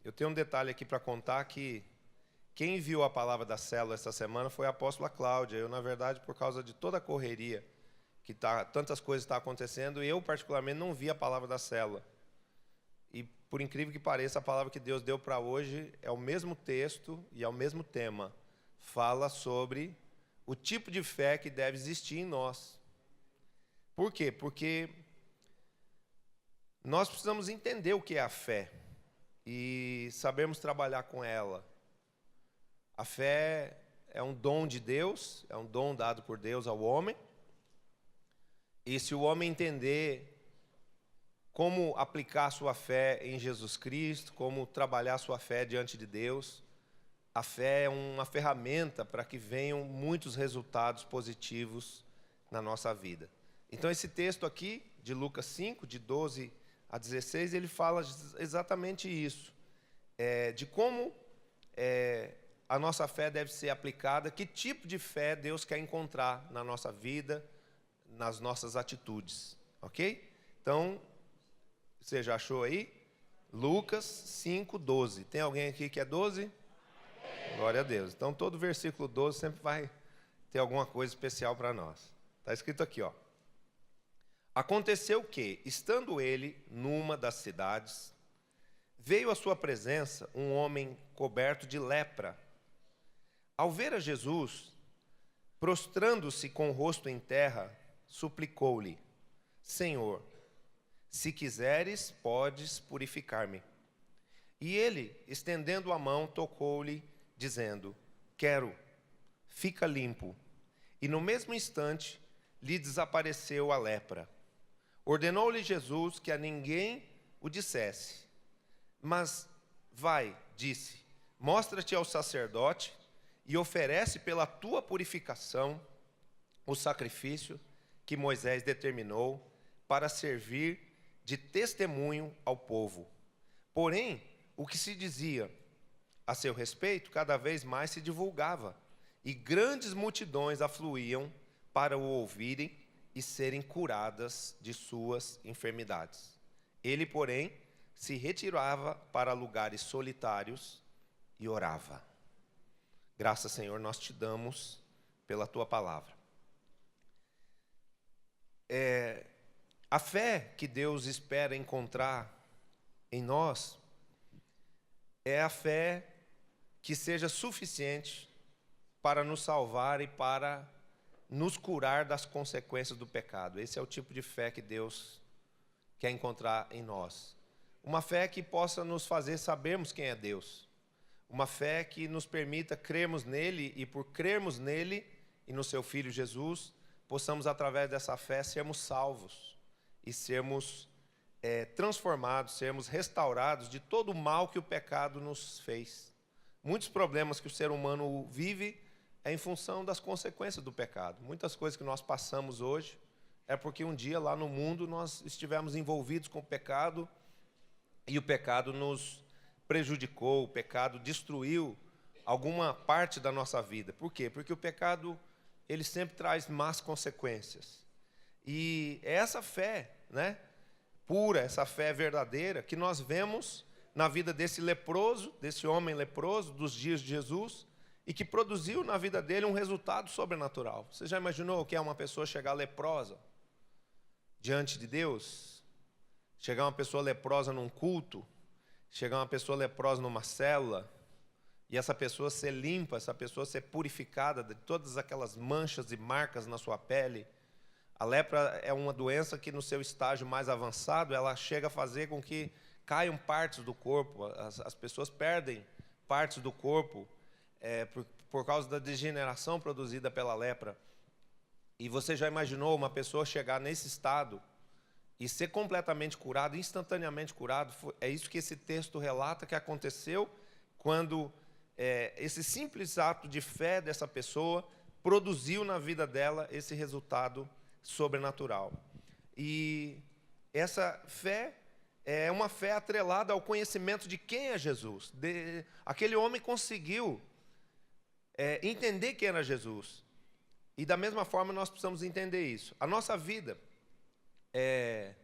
Eu tenho um detalhe aqui para contar que quem enviou a palavra da célula essa semana foi a apóstola Cláudia. Eu, na verdade, por causa de toda a correria, tantas coisas estão acontecendo, eu, particularmente, não vi a palavra da célula. E, por incrível que pareça, a palavra que Deus deu para hoje é o mesmo texto e é o mesmo tema. Fala sobre o tipo de fé que deve existir em nós. Por quê? Porque nós precisamos entender o que é a fé e sabermos trabalhar com ela. A fé é um dom de Deus, é um dom dado por Deus ao homem. E se o homem entender como aplicar a sua fé em Jesus Cristo, como trabalhar a sua fé diante de Deus, a fé é uma ferramenta para que venham muitos resultados positivos na nossa vida. Então, esse texto aqui, de Lucas 5, de 12 a 16, ele fala exatamente isso, de como a nossa fé deve ser aplicada, que tipo de fé Deus quer encontrar na nossa vida, nas nossas atitudes, ok? Então, você já achou aí? Lucas 5, 12. Tem alguém aqui que é 12? Glória a Deus. Então, todo versículo 12 sempre vai ter alguma coisa especial para nós. Está escrito aqui, ó. Aconteceu que, estando ele numa das cidades, veio à sua presença um homem coberto de lepra. Ao ver a Jesus, prostrando-se com o rosto em terra, suplicou-lhe: Senhor, se quiseres, podes purificar-me. E ele, estendendo a mão, tocou-lhe, dizendo: Quero, fica limpo. E no mesmo instante lhe desapareceu a lepra. Ordenou-lhe Jesus que a ninguém o dissesse. Mas vai, disse, mostra-te ao sacerdote e oferece pela tua purificação o sacrifício que Moisés determinou para servir de testemunho ao povo. Porém, o que se dizia a seu respeito cada vez mais se divulgava, e grandes multidões afluíam para o ouvirem e serem curadas de suas enfermidades. Ele, porém, se retirava para lugares solitários e orava. Graças, Senhor, nós te damos pela tua palavra. A fé que Deus espera encontrar em nós é a fé que seja suficiente para nos salvar e para nos curar das consequências do pecado. Esse é o tipo de fé que Deus quer encontrar em nós. Uma fé que possa nos fazer sabermos quem é Deus. Uma fé que nos permita crermos nele e, por crermos nele e no seu Filho Jesus, possamos, através dessa fé, sermos salvos e sermos transformados, sermos restaurados de todo o mal que o pecado nos fez. Muitos problemas que o ser humano vive é em função das consequências do pecado. Muitas coisas que nós passamos hoje é porque um dia lá no mundo nós estivemos envolvidos com o pecado e o pecado nos prejudicou, o pecado destruiu alguma parte da nossa vida. Por quê? Porque o pecado, ele sempre traz más consequências. E é essa fé, pura, essa fé verdadeira, que nós vemos na vida desse leproso, desse homem leproso dos dias de Jesus, e que produziu na vida dele um resultado sobrenatural. Você já imaginou o que é uma pessoa chegar leprosa diante de Deus? Chegar uma pessoa leprosa num culto? Chegar uma pessoa leprosa numa célula? E essa pessoa ser limpa, essa pessoa ser purificada de todas aquelas manchas e marcas na sua pele? A lepra é uma doença que, no seu estágio mais avançado, ela chega a fazer com que caiam partes do corpo. As pessoas perdem partes do corpo por causa da degeneração produzida pela lepra. E você já imaginou uma pessoa chegar nesse estado e ser completamente curado, instantaneamente curado? É isso que esse texto relata que aconteceu quando esse simples ato de fé dessa pessoa produziu na vida dela esse resultado sobrenatural. E essa fé é uma fé atrelada ao conhecimento de quem é Jesus. Aquele homem conseguiu entender quem era Jesus. E da mesma forma nós precisamos entender isso. A nossa vida é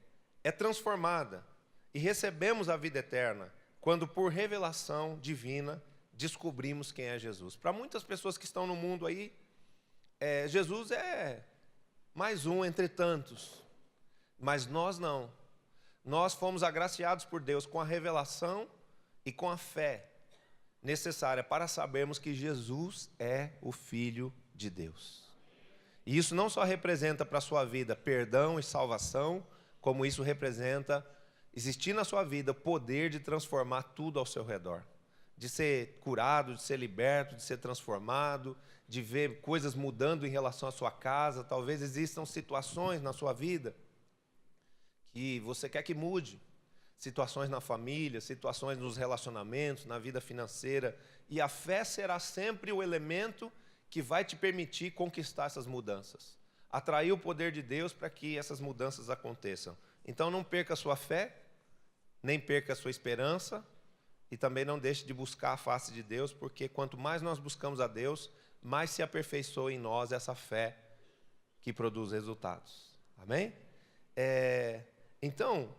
transformada e recebemos a vida eterna quando por revelação divina descobrimos quem é Jesus. Para muitas pessoas que estão no mundo aí, Jesus é mais um entre tantos, mas nós não. Nós fomos agraciados por Deus com a revelação e com a fé necessária para sabermos que Jesus é o Filho de Deus. E isso não só representa para a sua vida perdão e salvação, como isso representa existir na sua vida o poder de transformar tudo ao seu redor. De ser curado, de ser liberto, de ser transformado, de ver coisas mudando em relação à sua casa. Talvez existam situações na sua vida que você quer que mude. Situações na família, situações nos relacionamentos, na vida financeira. E a fé será sempre o elemento que vai te permitir conquistar essas mudanças. Atrair o poder de Deus para que essas mudanças aconteçam. Então não perca a sua fé, nem perca a sua esperança, e também não deixe de buscar a face de Deus, porque quanto mais nós buscamos a Deus, mais se aperfeiçoa em nós essa fé que produz resultados. Amém? Então,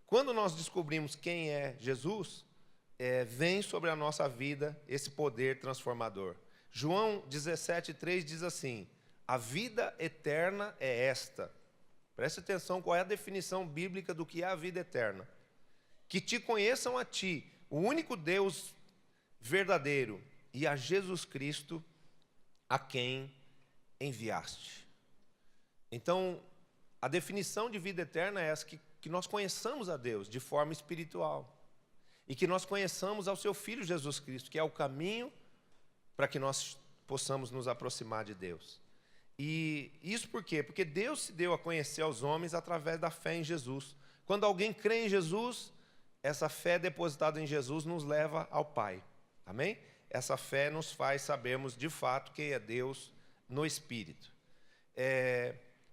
quando nós descobrimos quem é Jesus, vem sobre a nossa vida esse poder transformador. João 17,3 diz assim: a vida eterna é esta. Preste atenção qual é a definição bíblica do que é a vida eterna. Que te conheçam a ti, o único Deus verdadeiro, e a Jesus Cristo, a quem enviaste. Então, a definição de vida eterna é essa, que nós conheçamos a Deus de forma espiritual. E que nós conheçamos ao seu Filho Jesus Cristo, que é o caminho para que nós possamos nos aproximar de Deus. E isso por quê? Porque Deus se deu a conhecer aos homens através da fé em Jesus. Quando alguém crê em Jesus, essa fé depositada em Jesus nos leva ao Pai. Amém? Essa fé nos faz sabermos de fato quem é Deus no Espírito.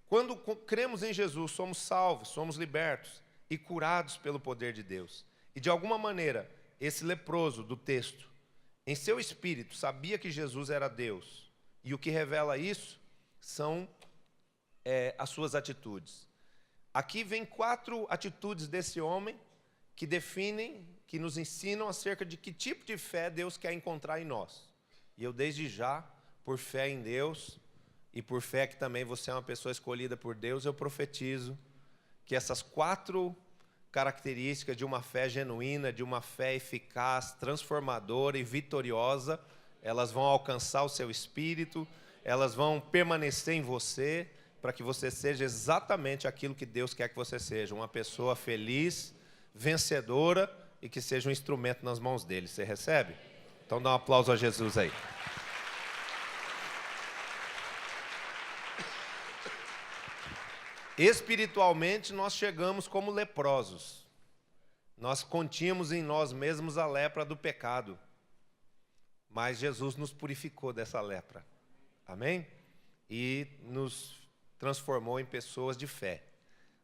Quando cremos em Jesus, somos salvos, somos libertos e curados pelo poder de Deus. E de alguma maneira, esse leproso do texto, em seu espírito, sabia que Jesus era Deus. E o que revela isso são as suas atitudes. Aqui vem 4 atitudes desse homem que definem, que nos ensinam acerca de que tipo de fé Deus quer encontrar em nós. E eu desde já, por fé em Deus, e por fé que também você é uma pessoa escolhida por Deus, eu profetizo que essas 4 características de uma fé genuína, de uma fé eficaz, transformadora e vitoriosa, elas vão alcançar o seu espírito, elas vão permanecer em você, para que você seja exatamente aquilo que Deus quer que você seja, uma pessoa feliz, vencedora e que seja um instrumento nas mãos dele. Você recebe? Então dá um aplauso a Jesus aí. Espiritualmente, nós chegamos como leprosos. Nós contínhamos em nós mesmos a lepra do pecado. Mas Jesus nos purificou dessa lepra. Amém? E nos transformou em pessoas de fé.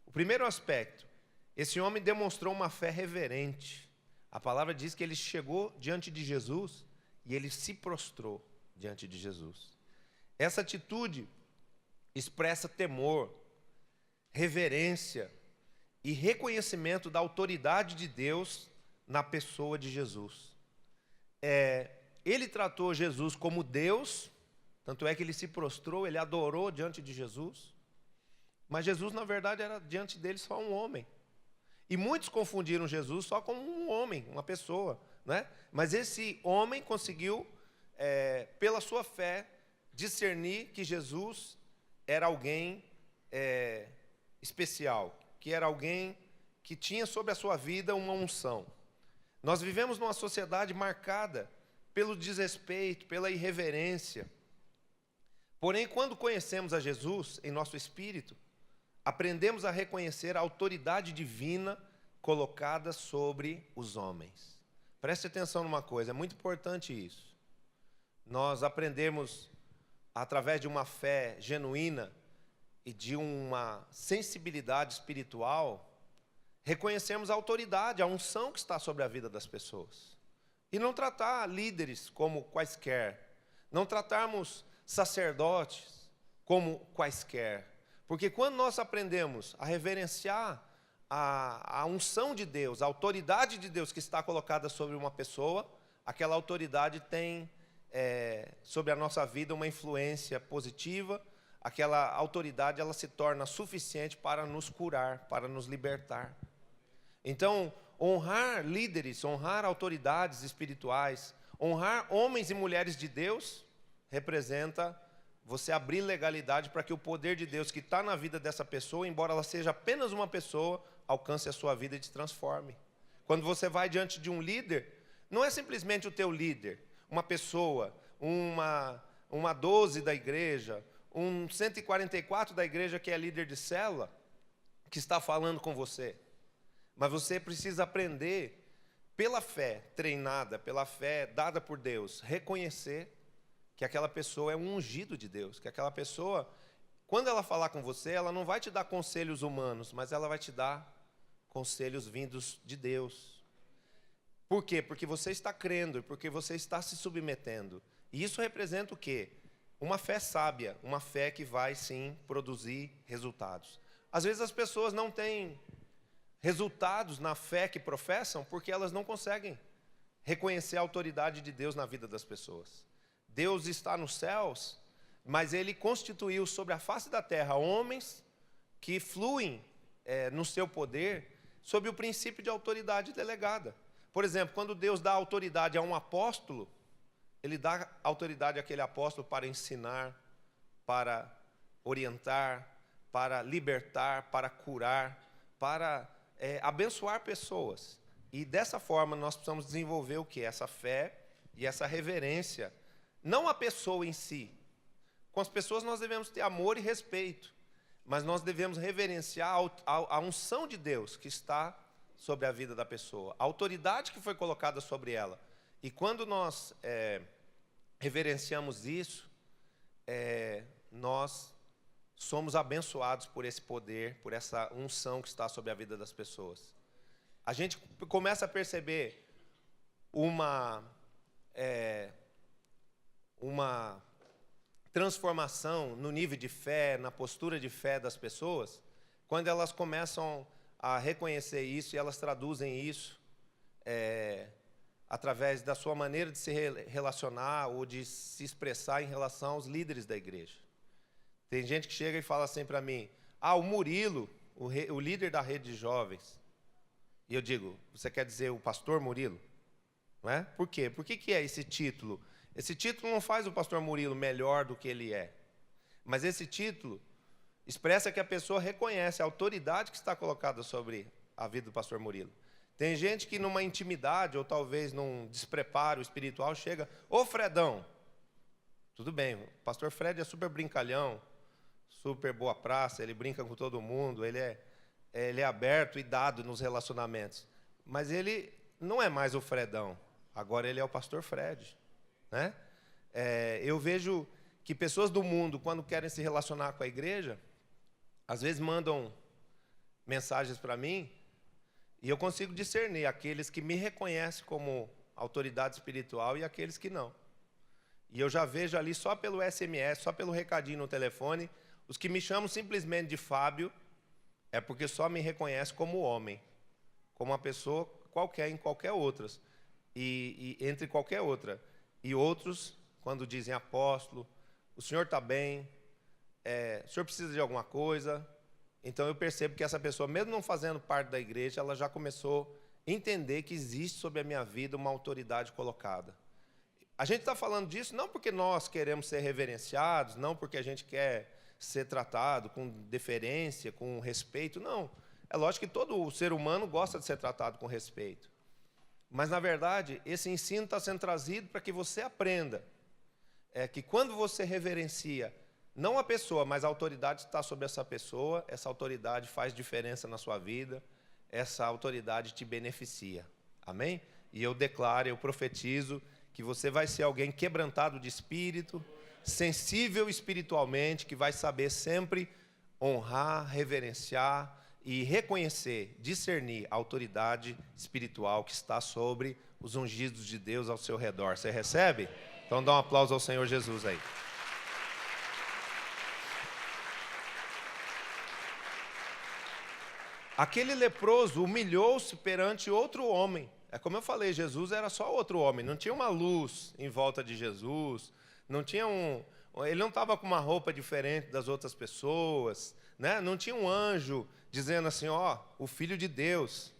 O primeiro aspecto, esse homem demonstrou uma fé reverente. A palavra diz que ele chegou diante de Jesus e ele se prostrou diante de Jesus. Essa atitude expressa temor, reverência e reconhecimento da autoridade de Deus na pessoa de Jesus. Ele tratou Jesus como Deus, tanto é que ele se prostrou, ele adorou diante de Jesus, mas Jesus na verdade era diante dele só um homem. E muitos confundiram Jesus só como um homem, uma pessoa, né? Mas esse homem conseguiu, pela sua fé, discernir que Jesus era alguém especial, que era alguém que tinha sobre a sua vida uma unção. Nós vivemos numa sociedade marcada pelo desrespeito, pela irreverência. Porém, quando conhecemos a Jesus em nosso espírito, aprendemos a reconhecer a autoridade divina colocada sobre os homens. Preste atenção numa coisa, é muito importante isso. Nós aprendemos, através de uma fé genuína e de uma sensibilidade espiritual, reconhecemos a autoridade, a unção que está sobre a vida das pessoas. E não tratar líderes como quaisquer, não tratarmos sacerdotes como quaisquer. Porque quando nós aprendemos a reverenciar a unção de Deus, a autoridade de Deus que está colocada sobre uma pessoa, aquela autoridade tem sobre a nossa vida uma influência positiva, aquela autoridade ela se torna suficiente para nos curar, para nos libertar. Então, honrar líderes, honrar autoridades espirituais, honrar homens e mulheres de Deus, representa você abrir legalidade para que o poder de Deus que está na vida dessa pessoa, embora ela seja apenas uma pessoa, alcance a sua vida e te transforme. Quando você vai diante de um líder, não é simplesmente o teu líder, uma pessoa, uma 12 da igreja, um 144 da igreja que é líder de célula, que está falando com você. Mas você precisa aprender, pela fé treinada, pela fé dada por Deus, reconhecer que aquela pessoa é um ungido de Deus, que aquela pessoa, quando ela falar com você, ela não vai te dar conselhos humanos, mas ela vai te dar conselhos vindos de Deus. Por quê? Porque você está crendo, porque você está se submetendo. E isso representa o quê? Uma fé sábia, uma fé que vai, sim, produzir resultados. Às vezes as pessoas não têm resultados na fé que professam porque elas não conseguem reconhecer a autoridade de Deus na vida das pessoas. Deus está nos céus, mas Ele constituiu sobre a face da terra homens que fluem no seu poder sob o princípio de autoridade delegada. Por exemplo, quando Deus dá autoridade a um apóstolo, Ele dá autoridade àquele apóstolo para ensinar, para orientar, para libertar, para curar, para abençoar pessoas. E dessa forma nós precisamos desenvolver o quê? Essa fé e essa reverência. Não a pessoa em si. Com as pessoas nós devemos ter amor e respeito, mas nós devemos reverenciar a unção de Deus que está sobre a vida da pessoa, a autoridade que foi colocada sobre ela. E quando nós reverenciamos isso, nós somos abençoados por esse poder, por essa unção que está sobre a vida das pessoas. A gente começa a perceber uma transformação no nível de fé, na postura de fé das pessoas, quando elas começam a reconhecer isso e elas traduzem isso através da sua maneira de se relacionar ou de se expressar em relação aos líderes da igreja. Tem gente que chega e fala assim para mim, o Murilo, o líder da rede de jovens. E eu digo, você quer dizer o pastor Murilo? Não é? Por quê? Por que é esse título? Esse título não faz o pastor Murilo melhor do que ele é. Mas esse título expressa que a pessoa reconhece a autoridade que está colocada sobre a vida do pastor Murilo. Tem gente que numa intimidade, ou talvez num despreparo espiritual, chega, ô Fredão, tudo bem, o pastor Fred é super brincalhão, super boa praça, ele brinca com todo mundo, ele é aberto e dado nos relacionamentos. Mas ele não é mais o Fredão, agora ele é o pastor Fred. Né? Eu vejo que pessoas do mundo, quando querem se relacionar com a igreja, às vezes mandam mensagens para mim, e eu consigo discernir aqueles que me reconhecem como autoridade espiritual e aqueles que não. E eu já vejo ali só pelo SMS, só pelo recadinho no telefone, os que me chamam simplesmente de Fábio, é porque só me reconhecem como homem, como uma pessoa qualquer em qualquer outra, e entre qualquer outra. E outros, quando dizem apóstolo, o senhor está bem, o senhor precisa de alguma coisa. Então eu percebo que essa pessoa, mesmo não fazendo parte da igreja, ela já começou a entender que existe sobre a minha vida uma autoridade colocada. A gente está falando disso não porque nós queremos ser reverenciados, não porque a gente quer ser tratado com deferência, com respeito, não. É lógico que todo ser humano gosta de ser tratado com respeito. Mas, na verdade, esse ensino está sendo trazido para que você aprenda que quando você reverencia, não a pessoa, mas a autoridade está sobre essa pessoa, essa autoridade faz diferença na sua vida, essa autoridade te beneficia. Amém? E eu declaro, eu profetizo que você vai ser alguém quebrantado de espírito, sensível espiritualmente, que vai saber sempre honrar, reverenciar e reconhecer, discernir a autoridade espiritual que está sobre os ungidos de Deus ao seu redor. Você recebe? Então dá um aplauso ao Senhor Jesus aí. Aquele leproso humilhou-se perante outro homem. É como eu falei, Jesus era só outro homem. Não tinha uma luz em volta de Jesus. Não tinha ele não estava com uma roupa diferente das outras pessoas, né? Não tinha um anjo dizendo assim, ó, o Filho de Deus,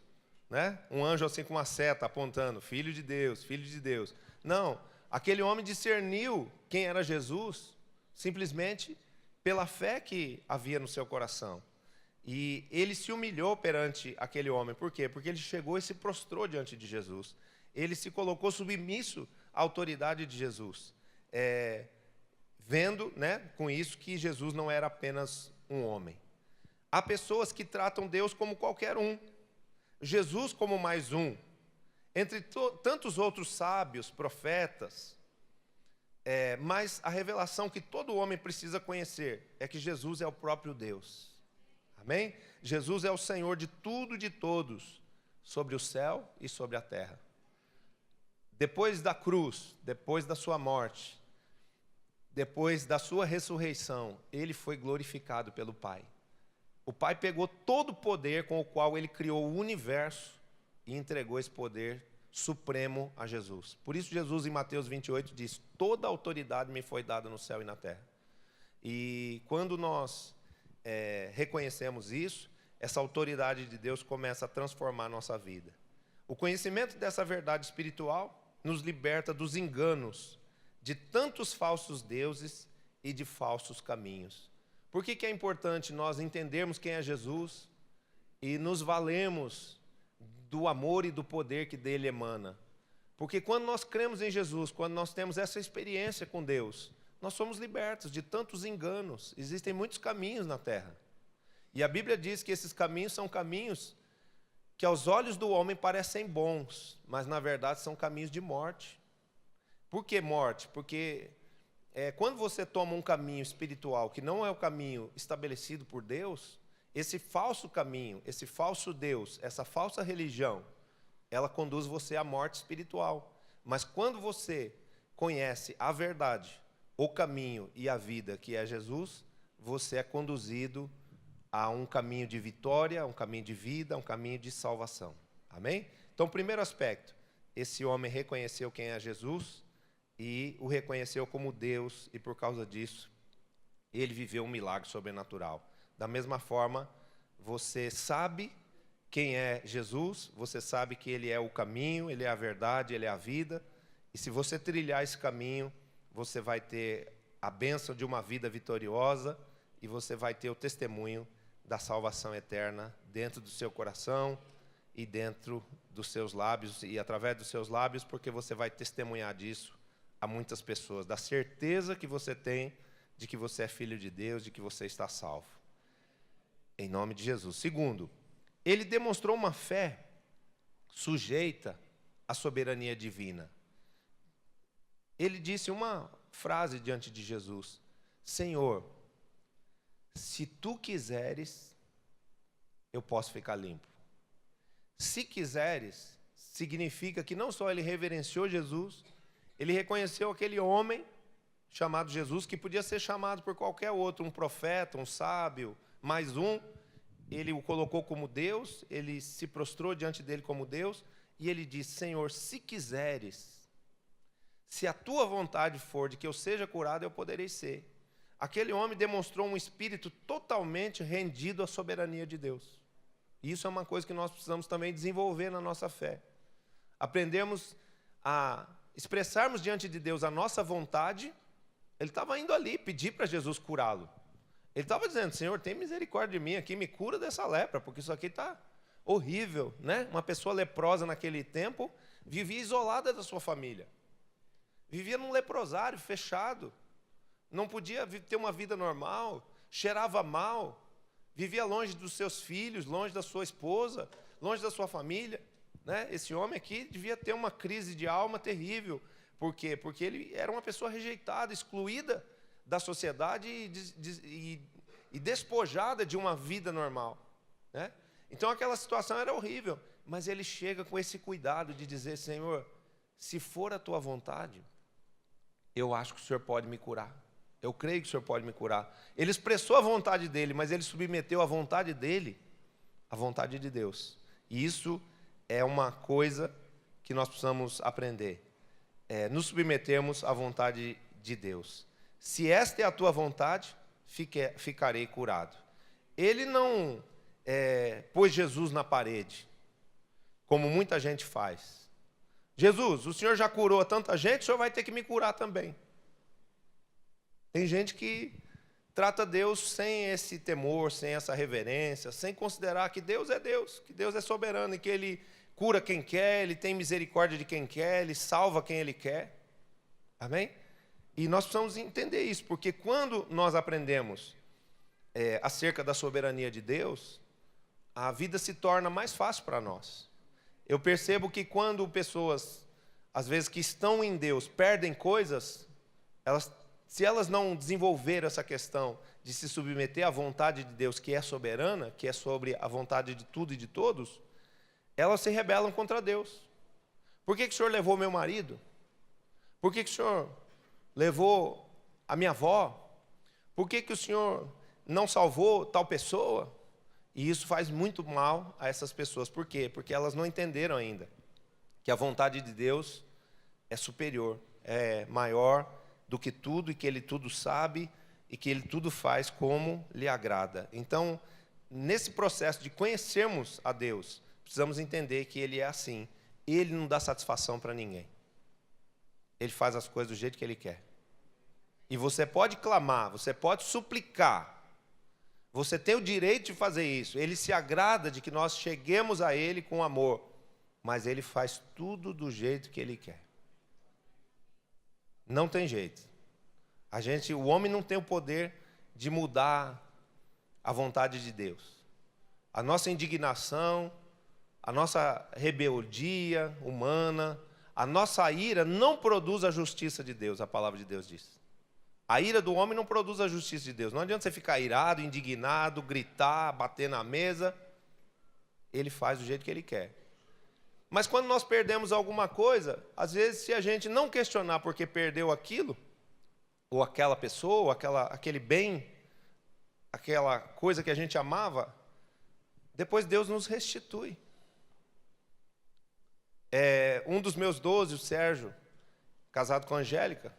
né? Um anjo assim com uma seta apontando, Filho de Deus, Filho de Deus. Não, aquele homem discerniu quem era Jesus simplesmente pela fé que havia no seu coração. E ele se humilhou perante aquele homem. Por quê? Porque ele chegou e se prostrou diante de Jesus. Ele se colocou submisso à autoridade de Jesus. Vendo, né, com isso que Jesus não era apenas um homem. Há pessoas que tratam Deus como qualquer um. Jesus como mais um. Entre tantos outros sábios, profetas. Mas a revelação que todo homem precisa conhecer é que Jesus é o próprio Deus. Amém? Jesus é o Senhor de tudo e de todos, sobre o céu e sobre a terra. Depois da cruz, depois da sua morte, depois da sua ressurreição, ele foi glorificado pelo Pai. O Pai pegou todo o poder com o qual ele criou o universo e entregou esse poder supremo a Jesus. Por isso Jesus em Mateus 28 diz, toda a autoridade me foi dada no céu e na terra. E quando nós reconhecemos isso, essa autoridade de Deus começa a transformar a nossa vida. O conhecimento dessa verdade espiritual nos liberta dos enganos de tantos falsos deuses e de falsos caminhos. Por que é importante nós entendermos quem é Jesus e nos valemos do amor e do poder que dele emana? Porque quando nós cremos em Jesus, quando nós temos essa experiência com Deus, nós somos libertos de tantos enganos. Existem muitos caminhos na terra. E a Bíblia diz que esses caminhos são caminhos que aos olhos do homem parecem bons, mas na verdade são caminhos de morte. Por que morte? Porque quando você toma um caminho espiritual que não é o caminho estabelecido por Deus, esse falso caminho, esse falso Deus, essa falsa religião, ela conduz você à morte espiritual. Mas quando você conhece a verdade, o caminho e a vida que é Jesus, você é conduzido a um caminho de vitória, um caminho de vida, um caminho de salvação. Amém? Então, primeiro aspecto, esse homem reconheceu quem é Jesus e o reconheceu como Deus, e por causa disso, ele viveu um milagre sobrenatural. Da mesma forma, você sabe quem é Jesus, você sabe que ele é o caminho, ele é a verdade, ele é a vida, e se você trilhar esse caminho, você vai ter a bênção de uma vida vitoriosa e você vai ter o testemunho da salvação eterna dentro do seu coração e dentro dos seus lábios e através dos seus lábios, porque você vai testemunhar disso a muitas pessoas, da certeza que você tem de que você é filho de Deus, de que você está salvo. Em nome de Jesus. Segundo, ele demonstrou uma fé sujeita à soberania divina. Ele disse uma frase diante de Jesus: Senhor, se tu quiseres, eu posso ficar limpo. Se quiseres, significa que não só ele reverenciou Jesus, ele reconheceu aquele homem chamado Jesus, que podia ser chamado por qualquer outro, um profeta, um sábio, mais um. Ele o colocou como Deus, ele se prostrou diante dele como Deus, e ele disse: Senhor, se quiseres, se a tua vontade for de que eu seja curado, eu poderei ser. Aquele homem demonstrou um espírito totalmente rendido à soberania de Deus. E isso é uma coisa que nós precisamos também desenvolver na nossa fé. Aprendemos a expressarmos diante de Deus a nossa vontade. Ele estava indo ali pedir para Jesus curá-lo. Ele estava dizendo: Senhor, tem misericórdia de mim aqui, me cura dessa lepra, porque isso aqui está horrível, né? Uma pessoa leprosa naquele tempo vivia isolada da sua família. Vivia num leprosário fechado, não podia ter uma vida normal, cheirava mal, vivia longe dos seus filhos, longe da sua esposa, longe da sua família, né? Esse homem aqui devia ter uma crise de alma terrível. Por quê? Porque ele era uma pessoa rejeitada, excluída da sociedade e despojada de uma vida normal, né? Então aquela situação era horrível, mas ele chega com esse cuidado de dizer: Senhor, se for a tua vontade, eu acho que o Senhor pode me curar. Eu creio que o Senhor pode me curar. Ele expressou a vontade dele, mas ele submeteu a vontade dele a vontade de Deus. E isso é uma coisa que nós precisamos aprender. Nos submetermos à vontade de Deus. Se esta é a tua vontade, ficarei curado. Ele não pôs Jesus na parede, como muita gente faz. Jesus, o Senhor já curou tanta gente, o Senhor vai ter que me curar também. Tem gente que trata Deus sem esse temor, sem essa reverência, sem considerar que Deus é Deus, que Deus é soberano e que Ele cura quem quer, Ele tem misericórdia de quem quer, Ele salva quem Ele quer. Amém? E nós precisamos entender isso, porque quando nós aprendemos acerca da soberania de Deus, a vida se torna mais fácil para nós. Eu percebo que quando pessoas, às vezes que estão em Deus, perdem coisas, se elas não desenvolveram essa questão de se submeter à vontade de Deus, que é soberana, que é sobre a vontade de tudo e de todos, elas se rebelam contra Deus. Por que o Senhor levou meu marido? Por que o Senhor levou a minha avó? Por que o Senhor não salvou tal pessoa? E isso faz muito mal a essas pessoas. Por quê? Porque elas não entenderam ainda que a vontade de Deus é superior, é maior do que tudo, e que Ele tudo sabe, e que Ele tudo faz como lhe agrada. Então, nesse processo de conhecermos a Deus, precisamos entender que Ele é assim. Ele não dá satisfação para ninguém. Ele faz as coisas do jeito que Ele quer. E você pode clamar, você pode suplicar. Você tem o direito de fazer isso. Ele se agrada de que nós cheguemos a Ele com amor. Mas Ele faz tudo do jeito que Ele quer. Não tem jeito. O homem não tem o poder de mudar a vontade de Deus. A nossa indignação, a nossa rebeldia humana, a nossa ira não produz a justiça de Deus, a palavra de Deus diz. A ira do homem não produz a justiça de Deus. Não adianta você ficar irado, indignado, gritar, bater na mesa. Ele faz do jeito que Ele quer. Mas quando nós perdemos alguma coisa, às vezes, se a gente não questionar porque perdeu aquilo, ou aquela pessoa, ou aquele bem, aquela coisa que a gente amava, depois Deus nos restitui. Um dos meus 12, o Sérgio, casado com a Angélica,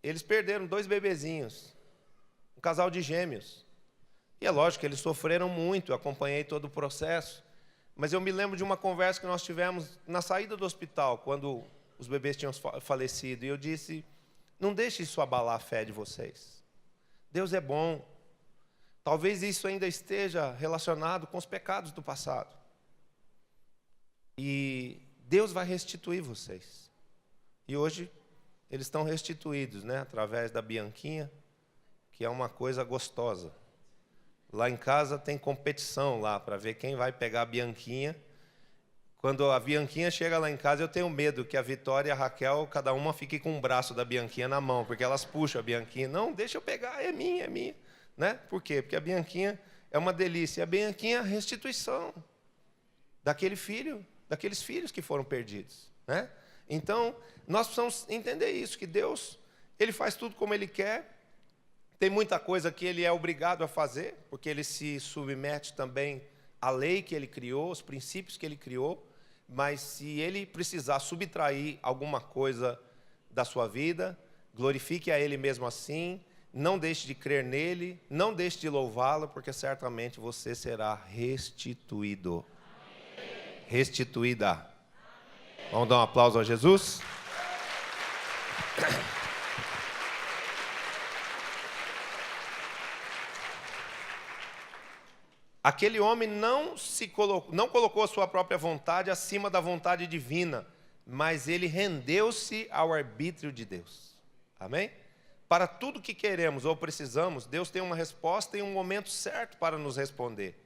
eles perderam 2 bebezinhos, um casal de gêmeos. E é lógico que eles sofreram muito, eu acompanhei todo o processo. Mas eu me lembro de uma conversa que nós tivemos na saída do hospital, quando os bebês tinham falecido. E eu disse, não deixe isso abalar a fé de vocês. Deus é bom. Talvez isso ainda esteja relacionado com os pecados do passado. E Deus vai restituir vocês. E hoje eles estão restituídos, né? Através da Bianquinha, que é uma coisa gostosa. Lá em casa tem competição lá para ver quem vai pegar a Bianquinha. Quando a Bianquinha chega lá em casa, eu tenho medo que a Vitória e a Raquel, cada uma fique com um braço da Bianquinha na mão, porque elas puxam a Bianquinha. Não, deixa eu pegar, é minha, né? Por quê? Porque a Bianquinha é uma delícia. E a Bianquinha é a restituição daqueles filhos que foram perdidos, né? Então, nós precisamos entender isso, que Deus, Ele faz tudo como Ele quer. Tem muita coisa que Ele é obrigado a fazer, porque Ele se submete também à lei que Ele criou, os princípios que Ele criou. Mas se Ele precisar subtrair alguma coisa da sua vida, glorifique a Ele mesmo assim, não deixe de crer nele, não deixe de louvá-lo, porque certamente você será restituído. Restituída. Vamos dar um aplauso a Jesus? Aquele homem não colocou a sua própria vontade acima da vontade divina, mas ele rendeu-se ao arbítrio de Deus. Amém? Para tudo que queremos ou precisamos, Deus tem uma resposta e um momento certo para nos responder.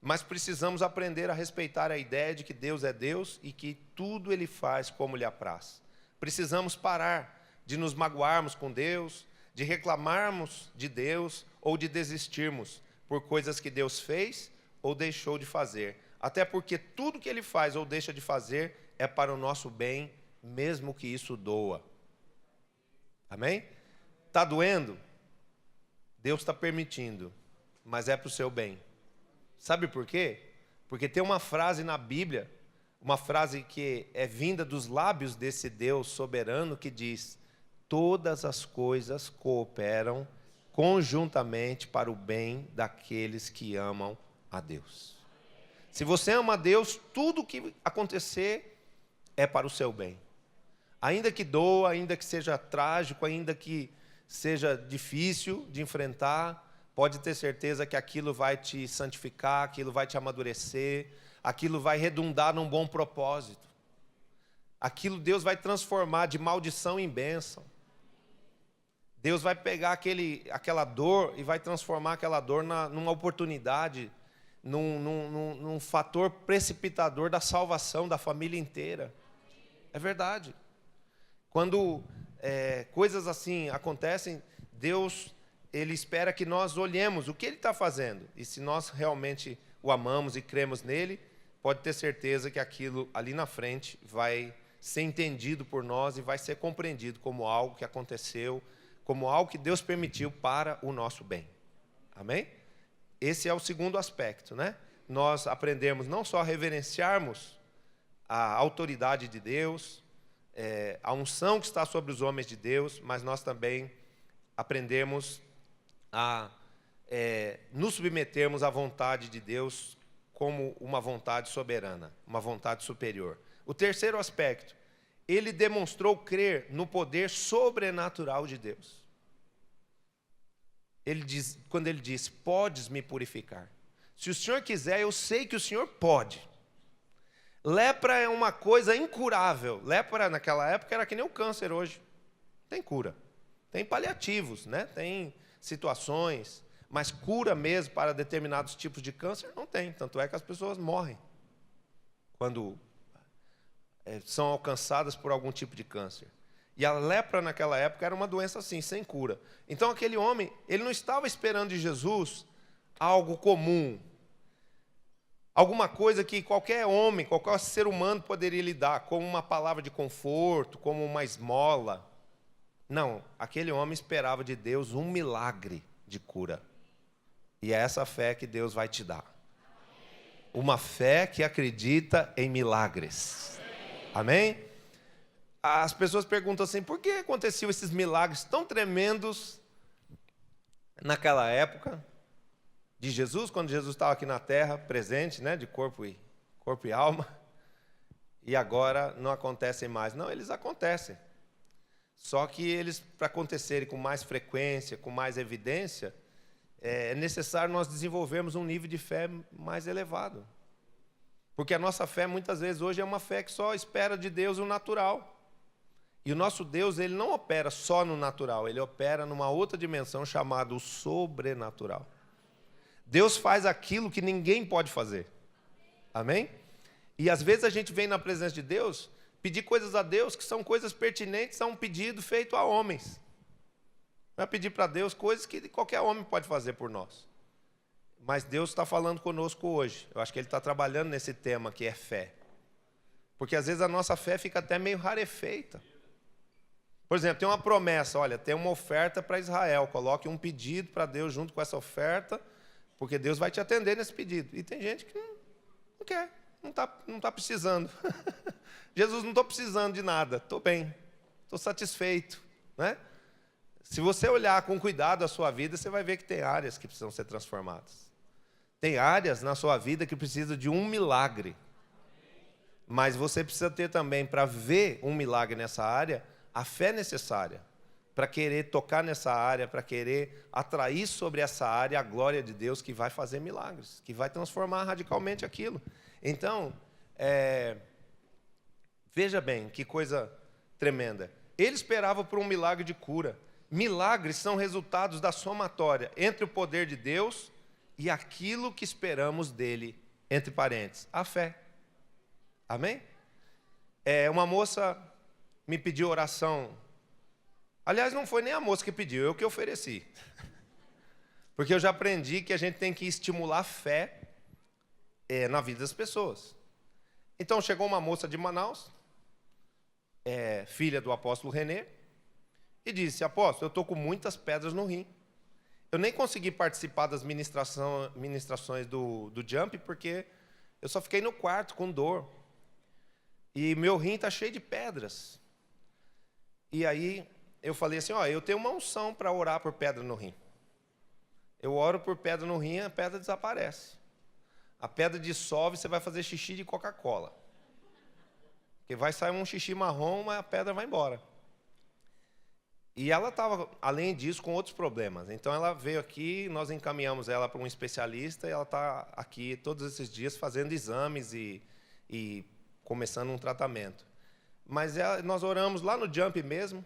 Mas precisamos aprender a respeitar a ideia de que Deus é Deus e que tudo Ele faz como lhe apraz. Precisamos parar de nos magoarmos com Deus, de reclamarmos de Deus ou de desistirmos por coisas que Deus fez ou deixou de fazer. Até porque tudo que Ele faz ou deixa de fazer é para o nosso bem, mesmo que isso doa. Amém? Está doendo? Deus está permitindo, mas é para o seu bem. Sabe por quê? Porque tem uma frase na Bíblia, uma frase que é vinda dos lábios desse Deus soberano que diz: todas as coisas cooperam conjuntamente para o bem daqueles que amam a Deus. Se você ama a Deus, tudo que acontecer é para o seu bem. Ainda que doa, ainda que seja trágico, ainda que seja difícil de enfrentar, pode ter certeza que aquilo vai te santificar, aquilo vai te amadurecer, aquilo vai redundar num bom propósito. Aquilo Deus vai transformar de maldição em bênção. Deus vai pegar aquela dor e vai transformar aquela dor numa oportunidade, num fator precipitador da salvação da família inteira. É verdade. Quando coisas assim acontecem, Deus, Ele espera que nós olhemos o que Ele está fazendo. E se nós realmente o amamos e cremos nele, pode ter certeza que aquilo ali na frente vai ser entendido por nós e vai ser compreendido como algo que aconteceu, como algo que Deus permitiu para o nosso bem. Amém? Esse é o segundo aspecto, né? Nós aprendemos não só a reverenciarmos a autoridade de Deus, a unção que está sobre os homens de Deus, mas nós também aprendemos a nos submetermos à vontade de Deus como uma vontade soberana, uma vontade superior. O terceiro aspecto, ele demonstrou crer no poder sobrenatural de Deus. Quando ele diz, podes me purificar. Se o Senhor quiser, eu sei que o Senhor pode. Lepra é uma coisa incurável. Lepra naquela época era que nem o câncer hoje. Tem cura. Tem paliativos, né? Tem situações, mas cura mesmo para determinados tipos de câncer não tem. Tanto é que as pessoas morrem quando são alcançadas por algum tipo de câncer. E a lepra naquela época era uma doença assim, sem cura. Então aquele homem, ele não estava esperando de Jesus algo comum, alguma coisa que qualquer homem, qualquer ser humano poderia lhe dar, como uma palavra de conforto, como uma esmola. Não, aquele homem esperava de Deus um milagre de cura. E é essa fé que Deus vai te dar. Uma fé que acredita em milagres. Amém? As pessoas perguntam assim, por que aconteciam esses milagres tão tremendos naquela época de Jesus, quando Jesus estava aqui na terra, presente, né, de corpo e alma, e agora não acontecem mais? Não, eles acontecem. Só que eles, para acontecerem com mais frequência, com mais evidência, é necessário nós desenvolvermos um nível de fé mais elevado. Porque a nossa fé, muitas vezes, hoje é uma fé que só espera de Deus o natural. E o nosso Deus, ele não opera só no natural, ele opera numa outra dimensão chamada o sobrenatural. Deus faz aquilo que ninguém pode fazer. Amém? E às vezes a gente vem na presença de Deus pedir coisas a Deus que são coisas pertinentes a um pedido feito a homens. Não é pedir para Deus coisas que qualquer homem pode fazer por nós. Mas Deus está falando conosco hoje. Eu acho que Ele está trabalhando nesse tema que é fé. Porque às vezes a nossa fé fica até meio rarefeita. Por exemplo, tem uma promessa, olha, tem uma oferta para Israel. Coloque um pedido para Deus junto com essa oferta, porque Deus vai te atender nesse pedido. E tem gente que não quer, não está precisando. Jesus, não estou precisando de nada, estou bem, estou satisfeito, né? Se você olhar com cuidado a sua vida, você vai ver que tem áreas que precisam ser transformadas. Tem áreas na sua vida que precisam de um milagre. Mas você precisa ter também, para ver um milagre nessa área, a fé necessária para querer tocar nessa área, para querer atrair sobre essa área a glória de Deus que vai fazer milagres, que vai transformar radicalmente aquilo. Então, veja bem, que coisa tremenda. Ele esperava por um milagre de cura. Milagres são resultados da somatória entre o poder de Deus e aquilo que esperamos dele, entre parênteses, a fé. Amém? Uma moça me pediu oração. Aliás, não foi nem a moça que pediu, eu que ofereci. Porque eu já aprendi que a gente tem que estimular a fé na vida das pessoas. Então chegou uma moça de Manaus, filha do apóstolo René, e disse, apóstolo, eu estou com muitas pedras no rim. Eu nem consegui participar das ministrações do Jump, porque eu só fiquei no quarto com dor. E meu rim está cheio de pedras. E aí eu falei assim, eu tenho uma unção para orar por pedra no rim. Eu oro por pedra no rim, a pedra desaparece. A pedra dissolve, você vai fazer xixi de Coca-Cola. Porque vai sair um xixi marrom, mas a pedra vai embora. E ela estava, além disso, com outros problemas. Então ela veio aqui, nós encaminhamos ela para um especialista, e ela está aqui todos esses dias fazendo exames e começando um tratamento. Mas nós oramos lá no Jump mesmo.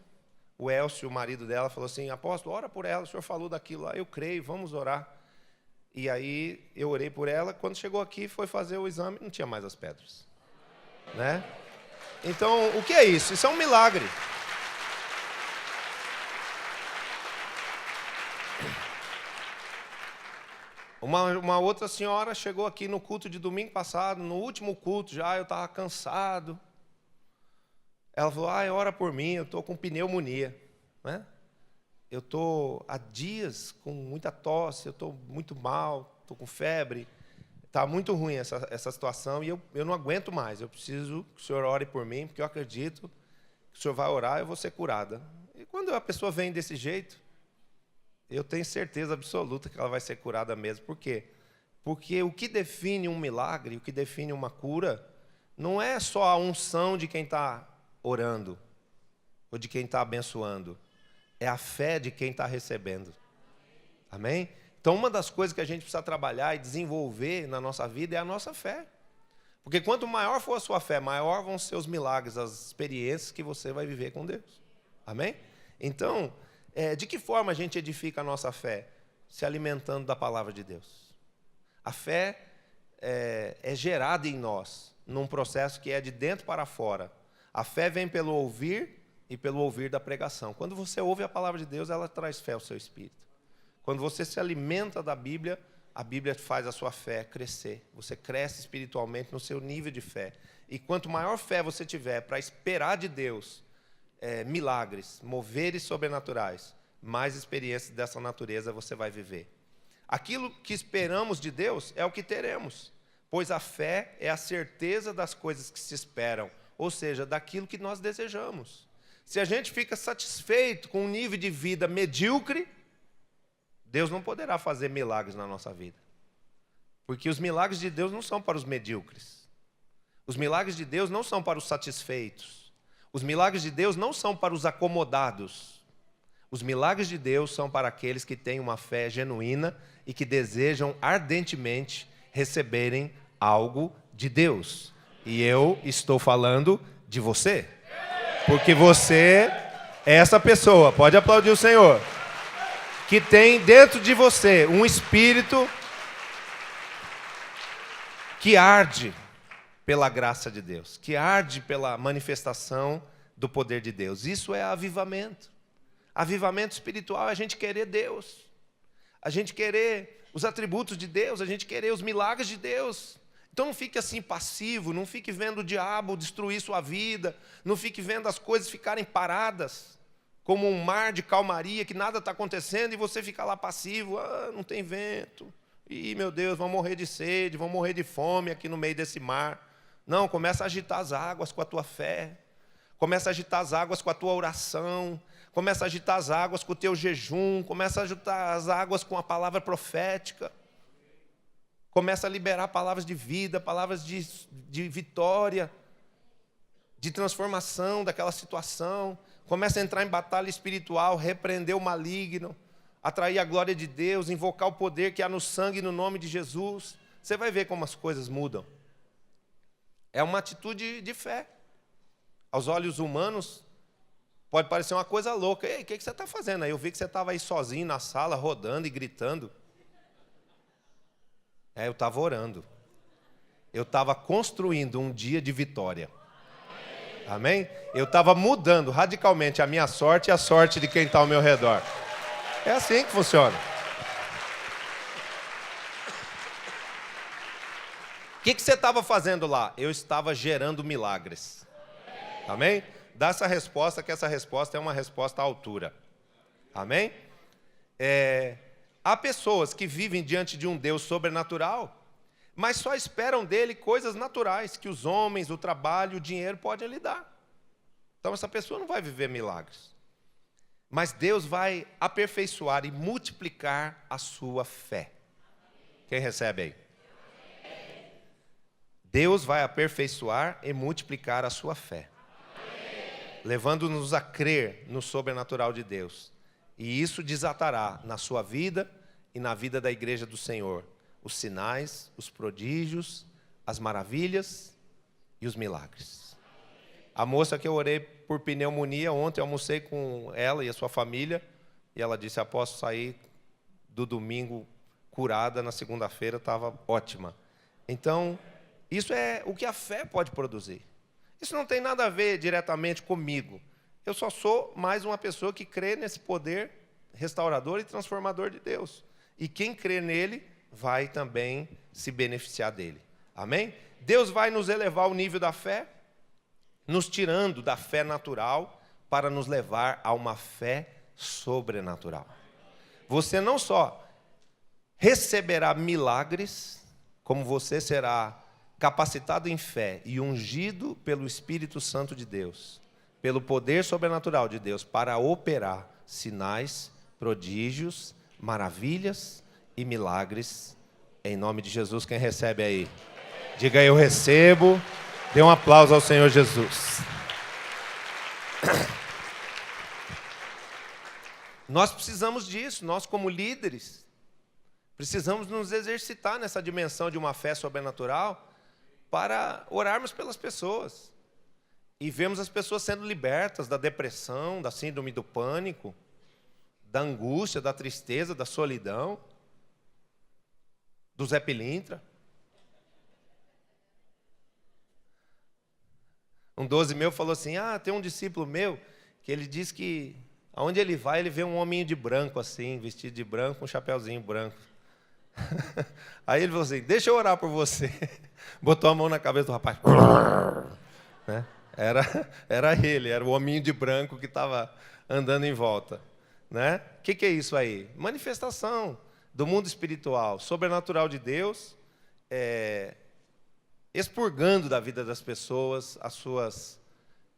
O Elcio, o marido dela, falou assim, apóstolo, ora por ela, o senhor falou daquilo lá, eu creio, vamos orar. E aí eu orei por ela, quando chegou aqui, foi fazer o exame, não tinha mais as pedras. Né? Então, o que é isso? Isso é um milagre. Uma outra senhora chegou aqui no culto de domingo passado, no último culto já, eu estava cansado. Ela falou, ora por mim, eu estou com pneumonia. Né? Eu estou há dias com muita tosse, eu estou muito mal, estou com febre. Está muito ruim essa situação e eu não aguento mais. Eu preciso que o senhor ore por mim, porque eu acredito que o senhor vai orar e eu vou ser curada. E quando a pessoa vem desse jeito, eu tenho certeza absoluta que ela vai ser curada mesmo. Por quê? Porque o que define um milagre, o que define uma cura, não é só a unção de quem está orando ou de quem está abençoando. É a fé de quem está recebendo. Amém? Então, uma das coisas que a gente precisa trabalhar e desenvolver na nossa vida é a nossa fé. Porque quanto maior for a sua fé, maior vão ser os milagres, as experiências que você vai viver com Deus. Amém? Então, de que forma a gente edifica a nossa fé? Se alimentando da palavra de Deus. A fé é gerada em nós, num processo que é de dentro para fora. A fé vem pelo ouvir e pelo ouvir da pregação. Quando você ouve a palavra de Deus, ela traz fé ao seu espírito. Quando você se alimenta da Bíblia, a Bíblia faz a sua fé crescer. Você cresce espiritualmente no seu nível de fé. E quanto maior fé você tiver para esperar de Deus milagres, moveres sobrenaturais, mais experiências dessa natureza você vai viver. Aquilo que esperamos de Deus é o que teremos, pois a fé é a certeza das coisas que se esperam, ou seja, daquilo que nós desejamos. Se a gente fica satisfeito com um nível de vida medíocre, Deus não poderá fazer milagres na nossa vida. Porque os milagres de Deus não são para os medíocres. Os milagres de Deus não são para os satisfeitos. Os milagres de Deus não são para os acomodados. Os milagres de Deus são para aqueles que têm uma fé genuína e que desejam ardentemente receberem algo de Deus. E eu estou falando de você. Porque você é essa pessoa. Pode aplaudir o Senhor. Que tem dentro de você um espírito que arde pela graça de Deus, que arde pela manifestação do poder de Deus. Isso é avivamento. Avivamento espiritual é a gente querer Deus, a gente querer os atributos de Deus, a gente querer os milagres de Deus. Então não fique assim passivo, não fique vendo o diabo destruir sua vida, não fique vendo as coisas ficarem paradas, como um mar de calmaria, que nada está acontecendo, e você fica lá passivo, não tem vento, e meu Deus, vão morrer de sede, vão morrer de fome aqui no meio desse mar. Não, começa a agitar as águas com a tua fé, começa a agitar as águas com a tua oração, começa a agitar as águas com o teu jejum, começa a agitar as águas com a palavra profética, começa a liberar palavras de vida, palavras de vitória, de transformação daquela situação. Começa a entrar em batalha espiritual, repreender o maligno, atrair a glória de Deus, invocar o poder que há no sangue e no nome de Jesus. Você vai ver como as coisas mudam. É uma atitude de fé. Aos olhos humanos, pode parecer uma coisa louca. Ei, o que você está fazendo aí? Eu vi que você estava aí sozinho na sala, rodando e gritando. Eu estava orando. Eu estava construindo um dia de vitória. Amém? Eu estava mudando radicalmente a minha sorte e a sorte de quem está ao meu redor. É assim que funciona. O que você estava fazendo lá? Eu estava gerando milagres. Amém? Dá essa resposta, que essa resposta é uma resposta à altura. Amém? há pessoas que vivem diante de um Deus sobrenatural, mas só esperam dele coisas naturais que os homens, o trabalho, o dinheiro podem lhe dar. Então essa pessoa não vai viver milagres. Mas Deus vai aperfeiçoar e multiplicar a sua fé. Quem recebe aí? Deus vai aperfeiçoar e multiplicar a sua fé, levando-nos a crer no sobrenatural de Deus. E isso desatará na sua vida e na vida da igreja do Senhor os sinais, os prodígios, as maravilhas e os milagres. A moça que eu orei por pneumonia, ontem eu almocei com ela e a sua família, e ela disse: após sair do domingo curada, na segunda-feira estava ótima. Então, isso é o que a fé pode produzir. Isso não tem nada a ver diretamente comigo. Eu só sou mais uma pessoa que crê nesse poder restaurador e transformador de Deus. E quem crê nele vai também se beneficiar dele. Amém? Deus vai nos elevar ao nível da fé, nos tirando da fé natural para nos levar a uma fé sobrenatural. Você não só receberá milagres, como você será capacitado em fé e ungido pelo Espírito Santo de Deus, pelo poder sobrenatural de Deus, para operar sinais, prodígios, maravilhas e milagres, em nome de Jesus. Quem recebe aí? Diga: eu recebo. Dê um aplauso ao Senhor Jesus. Nós precisamos disso, nós como líderes, precisamos nos exercitar nessa dimensão de uma fé sobrenatural para orarmos pelas pessoas e vermos as pessoas sendo libertas da depressão, da síndrome do pânico, da angústia, da tristeza, da solidão, do Zé Pilintra. Um 12 meu falou assim: tem um discípulo meu que ele diz que aonde ele vai, ele vê um hominho de branco assim, vestido de branco, com um chapeuzinho branco. Aí ele falou assim: deixa eu orar por você. Botou a mão na cabeça do rapaz. Né? Era ele, era o hominho de branco que estava andando em volta. Né? O que é isso aí? Manifestação do mundo espiritual, sobrenatural de Deus, expurgando da vida das pessoas as suas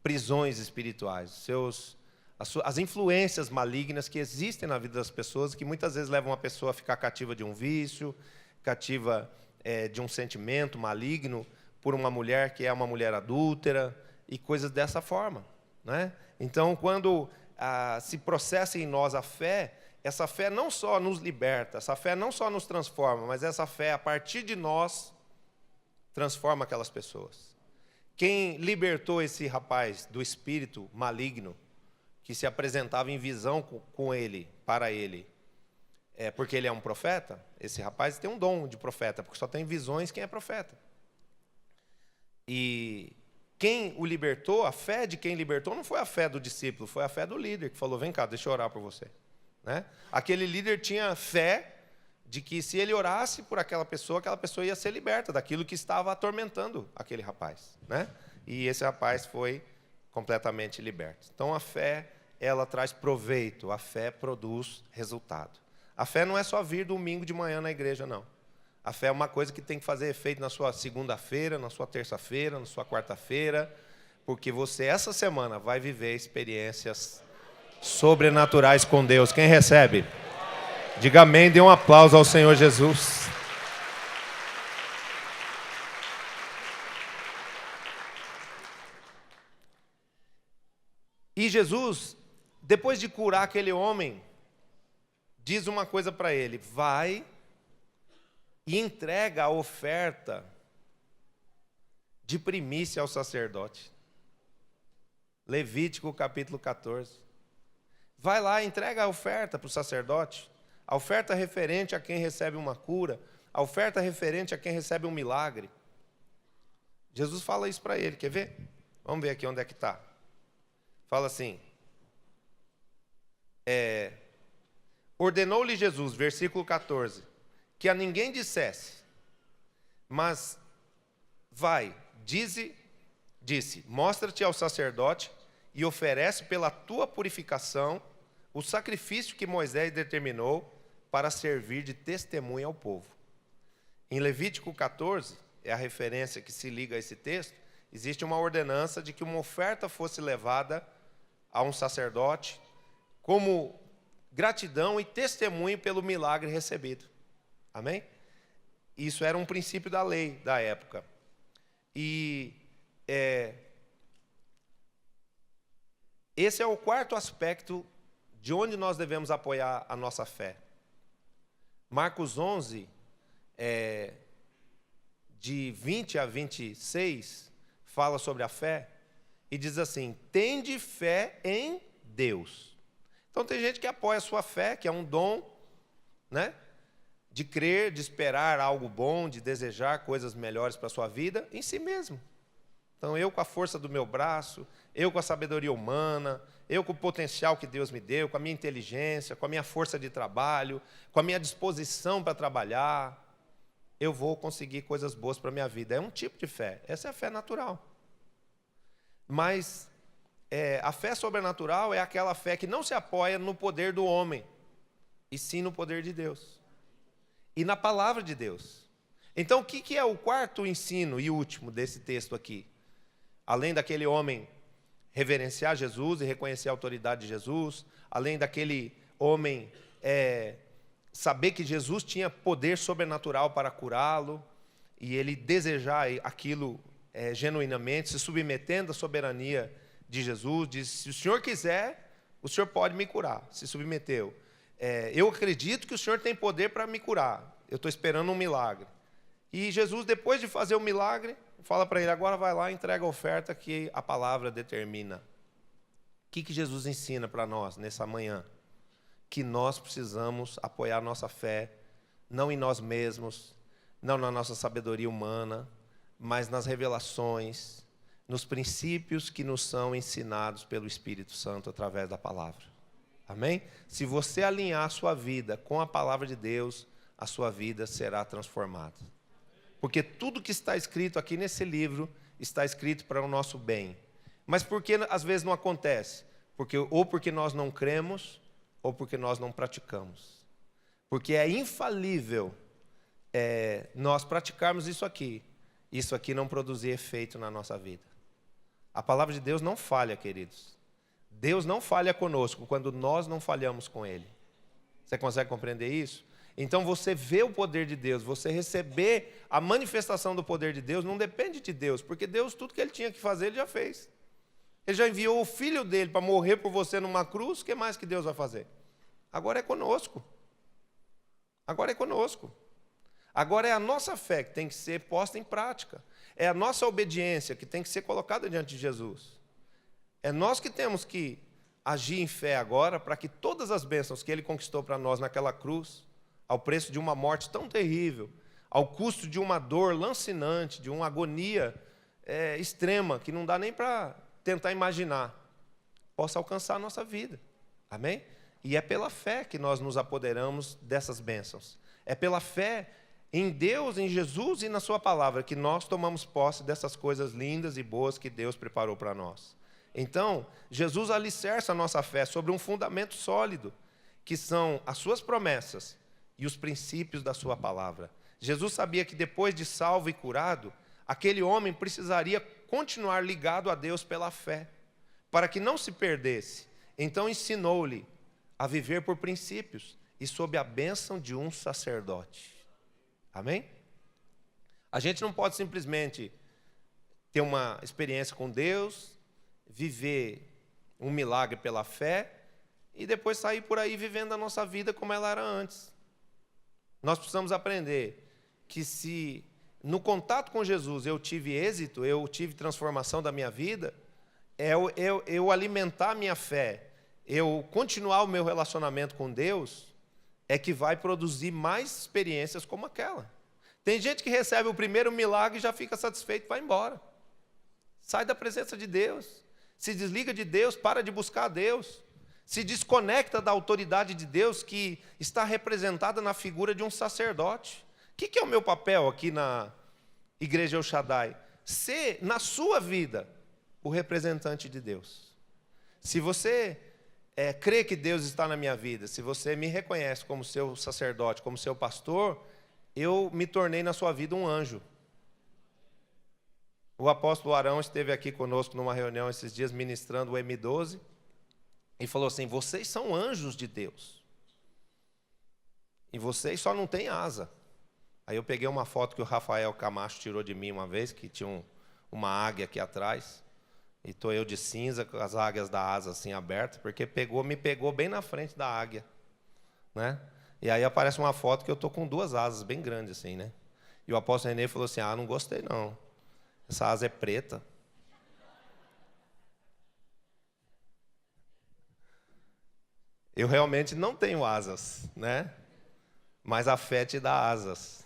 prisões espirituais, as influências malignas que existem na vida das pessoas, que muitas vezes levam a pessoa a ficar cativa de um vício, cativa de um sentimento maligno por uma mulher que é uma mulher adúltera e coisas dessa forma. Né? Então, quando se processa em nós a fé, essa fé não só nos liberta, essa fé não só nos transforma, mas essa fé, a partir de nós, transforma aquelas pessoas. Quem libertou esse rapaz do espírito maligno, que se apresentava em visão com ele, para ele, porque ele é um profeta? Esse rapaz tem um dom de profeta, porque só tem visões quem é profeta. E quem o libertou, a fé de quem libertou, não foi a fé do discípulo, foi a fé do líder, que falou: vem cá, deixa eu orar por você. Né? Aquele líder tinha fé de que se ele orasse por aquela pessoa ia ser liberta daquilo que estava atormentando aquele rapaz. Né? E esse rapaz foi completamente liberto. Então a fé, ela traz proveito, a fé produz resultado. A fé não é só vir domingo de manhã na igreja, não. A fé é uma coisa que tem que fazer efeito na sua segunda-feira, na sua terça-feira, na sua quarta-feira, porque você, essa semana, vai viver experiências sobrenaturais com Deus. Quem recebe? Diga amém, dê um aplauso ao Senhor Jesus. E Jesus, depois de curar aquele homem, diz uma coisa para ele: vai e entrega a oferta de primícia ao sacerdote. Levítico capítulo 14. Vai lá, entrega a oferta para o sacerdote. A oferta referente a quem recebe uma cura. A oferta referente a quem recebe um milagre. Jesus fala isso para ele, quer ver? Vamos ver aqui onde é que está. Fala assim. Ordenou-lhe Jesus, versículo 14, que a ninguém dissesse, mas vai, disse, mostra-te ao sacerdote e oferece pela tua purificação o sacrifício que Moisés determinou para servir de testemunha ao povo. Em Levítico 14, é a referência que se liga a esse texto, existe uma ordenança de que uma oferta fosse levada a um sacerdote como gratidão e testemunho pelo milagre recebido. Amém? Isso era um princípio da lei da época. E esse é o quarto aspecto de onde nós devemos apoiar a nossa fé. Marcos 11, de 20 a 26, fala sobre a fé e diz assim: tende fé em Deus. Então tem gente que apoia a sua fé, que é um dom, né? De crer, de esperar algo bom, de desejar coisas melhores para a sua vida, em si mesmo. Então eu com a força do meu braço, eu com a sabedoria humana, eu com o potencial que Deus me deu, com a minha inteligência, com a minha força de trabalho, com a minha disposição para trabalhar, eu vou conseguir coisas boas para a minha vida. É um tipo de fé, essa é a fé natural. Mas a fé sobrenatural é aquela fé que não se apoia no poder do homem, e sim no poder de Deus. E na palavra de Deus. Então, o que é o quarto ensino e último desse texto aqui? Além daquele homem reverenciar Jesus e reconhecer a autoridade de Jesus, além daquele homem saber que Jesus tinha poder sobrenatural para curá-lo, e ele desejar aquilo genuinamente, se submetendo à soberania de Jesus, diz: se o Senhor quiser, o Senhor pode me curar. Se submeteu. Eu acredito que o Senhor tem poder para me curar. Eu estou esperando um milagre. E Jesus, depois de fazer o milagre, fala para ele: agora vai lá e entrega a oferta que a palavra determina. O que Jesus ensina para nós nessa manhã? Que nós precisamos apoiar nossa fé, não em nós mesmos, não na nossa sabedoria humana, mas nas revelações, nos princípios que nos são ensinados pelo Espírito Santo através da palavra. Amém? Se você alinhar a sua vida com a palavra de Deus, a sua vida será transformada. Porque tudo que está escrito aqui nesse livro está escrito para o nosso bem. Mas por que às vezes não acontece? Porque nós não cremos, ou porque nós não praticamos. Porque é infalível nós praticarmos isso aqui não produzir efeito na nossa vida. A palavra de Deus não falha, queridos. Deus não falha conosco quando nós não falhamos com Ele. Você consegue compreender isso? Então você vê o poder de Deus, você receber a manifestação do poder de Deus, não depende de Deus, porque Deus, tudo que Ele tinha que fazer, Ele já fez. Ele já enviou o Filho dEle para morrer por você numa cruz, o que mais que Deus vai fazer? Agora é conosco. Agora é conosco. Agora é a nossa fé que tem que ser posta em prática. É a nossa obediência que tem que ser colocada diante de Jesus. É nós que temos que agir em fé agora para que todas as bênçãos que Ele conquistou para nós naquela cruz, ao preço de uma morte tão terrível, ao custo de uma dor lancinante, de uma agonia extrema, que não dá nem para tentar imaginar, possa alcançar a nossa vida. Amém? E é pela fé que nós nos apoderamos dessas bênçãos. É pela fé em Deus, em Jesus e na sua palavra que nós tomamos posse dessas coisas lindas e boas que Deus preparou para nós. Então, Jesus alicerça a nossa fé sobre um fundamento sólido, que são as suas promessas e os princípios da sua palavra. Jesus sabia que depois de salvo e curado, aquele homem precisaria continuar ligado a Deus pela fé, para que não se perdesse. Então ensinou-lhe a viver por princípios e sob a bênção de um sacerdote. Amém? A gente não pode simplesmente ter uma experiência com Deus, viver um milagre pela fé e depois sair por aí vivendo a nossa vida como ela era antes. Nós precisamos aprender que se no contato com Jesus eu tive êxito, eu tive transformação da minha vida, eu alimentar a minha fé, eu continuar o meu relacionamento com Deus, é que vai produzir mais experiências como aquela. Tem gente que recebe o primeiro milagre e já fica satisfeito e vai embora. Sai da presença de Deus, se desliga de Deus, para de buscar a Deus, se desconecta da autoridade de Deus que está representada na figura de um sacerdote. O que é o meu papel aqui na Igreja El Shaddai? Ser, na sua vida, o representante de Deus. Se você crê que Deus está na minha vida, se você me reconhece como seu sacerdote, como seu pastor, eu me tornei na sua vida um anjo. O apóstolo Arão esteve aqui conosco numa reunião esses dias ministrando o M12 e falou assim: vocês são anjos de Deus e vocês só não têm asa. Aí eu peguei uma foto que o Rafael Camacho tirou de mim uma vez, que tinha uma águia aqui atrás, e estou eu de cinza com as águias da asa assim abertas, porque me pegou bem na frente da águia, né? E aí aparece uma foto que eu estou com duas asas bem grandes assim, né? E o apóstolo Renê falou assim: não gostei não, essa asa é preta. Eu realmente não tenho asas, né? Mas a fé te dá asas.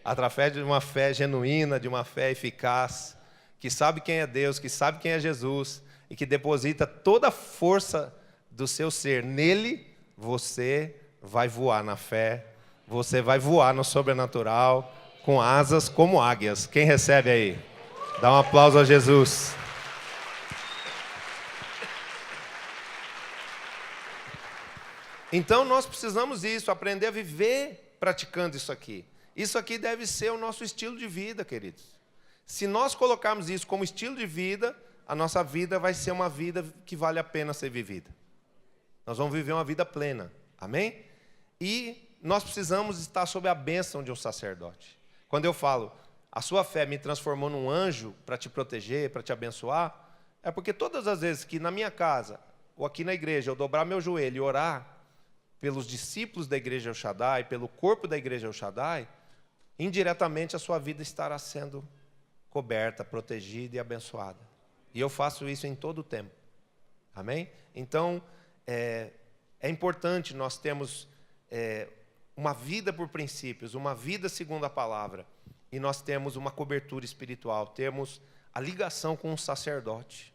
Através de uma fé genuína, de uma fé eficaz, que sabe quem é Deus, que sabe quem é Jesus, e que deposita toda a força do seu ser nele, você vai voar na fé, você vai voar no sobrenatural, com asas como águias. Quem recebe aí? Dá um aplauso a Jesus. Então nós precisamos disso, aprender a viver praticando isso aqui. Isso aqui deve ser o nosso estilo de vida, queridos. Se nós colocarmos isso como estilo de vida, a nossa vida vai ser uma vida que vale a pena ser vivida. Nós vamos viver uma vida plena. Amém? E nós precisamos estar sob a bênção de um sacerdote. Quando eu falo, a sua fé me transformou num anjo para te proteger, para te abençoar, é porque todas as vezes que na minha casa, ou aqui na igreja, eu dobrar meu joelho e orar pelos discípulos da igreja El Shaddai, pelo corpo da igreja El Shaddai, indiretamente a sua vida estará sendo coberta, protegida e abençoada. E eu faço isso em todo o tempo. Amém? Então, é importante nós termos uma vida por princípios, uma vida segundo a palavra, e nós temos uma cobertura espiritual, temos a ligação com um sacerdote.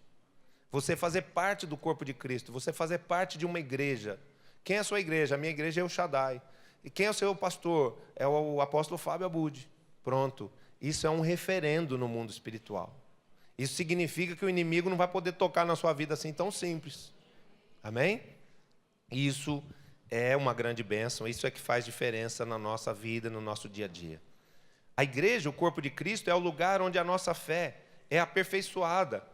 Você fazer parte do corpo de Cristo, você fazer parte de uma igreja. Quem é a sua igreja? A minha igreja é o Shaddai. E quem é o seu pastor? É o apóstolo Fábio Abud. Pronto. Isso é um referendo no mundo espiritual. Isso significa que o inimigo não vai poder tocar na sua vida assim tão simples. Amém? Isso é uma grande bênção. Isso é que faz diferença na nossa vida, no nosso dia a dia. A igreja, o corpo de Cristo, é o lugar onde a nossa fé é aperfeiçoada,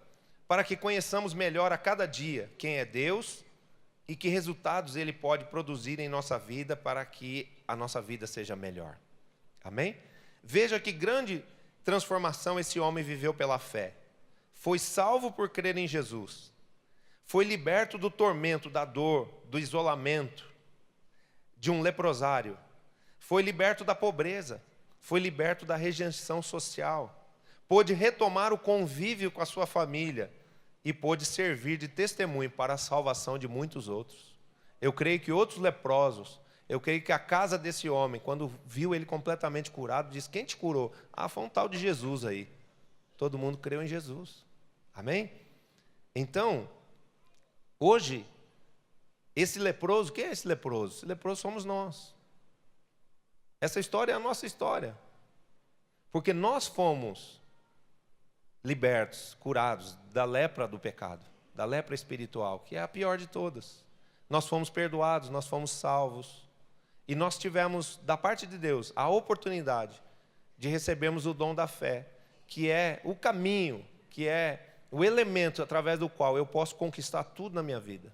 para que conheçamos melhor a cada dia quem é Deus e que resultados Ele pode produzir em nossa vida para que a nossa vida seja melhor. Amém? Veja que grande transformação esse homem viveu pela fé. Foi salvo por crer em Jesus. Foi liberto do tormento, da dor, do isolamento, de um leprosário. Foi liberto da pobreza. Foi liberto da rejeição social. Pôde retomar o convívio com a sua família e pôde servir de testemunho para a salvação de muitos outros. Eu creio que outros leprosos, eu creio que a casa desse homem, quando viu ele completamente curado, disse: quem te curou? Foi um tal de Jesus aí. Todo mundo creu em Jesus. Amém? Então, hoje, esse leproso, quem é esse leproso? Esse leproso somos nós. Essa história é a nossa história. Porque nós fomos libertos, curados da lepra do pecado, da lepra espiritual, que é a pior de todas. Nós fomos perdoados, nós fomos salvos. E nós tivemos, da parte de Deus, a oportunidade de recebermos o dom da fé, que é o caminho, que é o elemento através do qual eu posso conquistar tudo na minha vida.